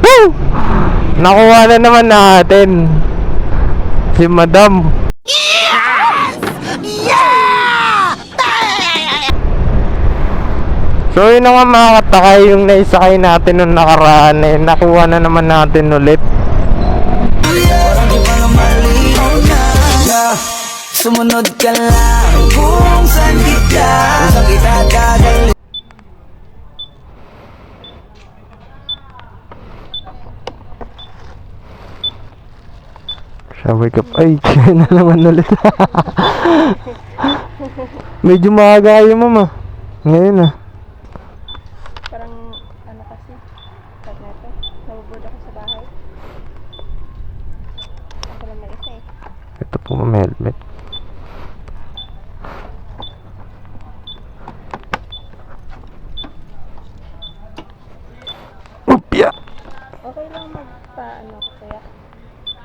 Woo! Nakuha na naman natin si Madam. So yun na nga mga katakay, yung naisakay natin nung nakaraan eh, nakuha na naman natin ulit. Sumunod ka lang kung saan kita dadalhin. Siya wake up. Ay, siya na naman ulit. Medyo maaga kayo mama. Ngayon ah. Parang ano kasi, pag neto, nabuboard ako sa bahay. Ako lang mag-isa eh. Ito po ma'am, helmet. Upya! Okay lang magpa-ano ko kaya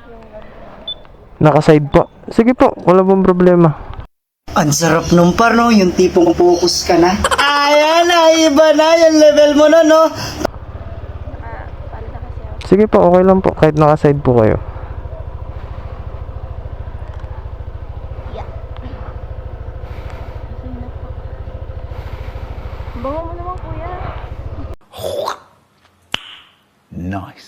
yung Naka-side po. Sige po, wala pong problema. Ang sarap nung par, no? Yung tipong focus ka na. Ayan na, iba na yung level mo na, no? nakapalo na kasi ako. Sige po, okay lang po. Kahit naka-side po kayo. Bango mo naman kuya. Nice.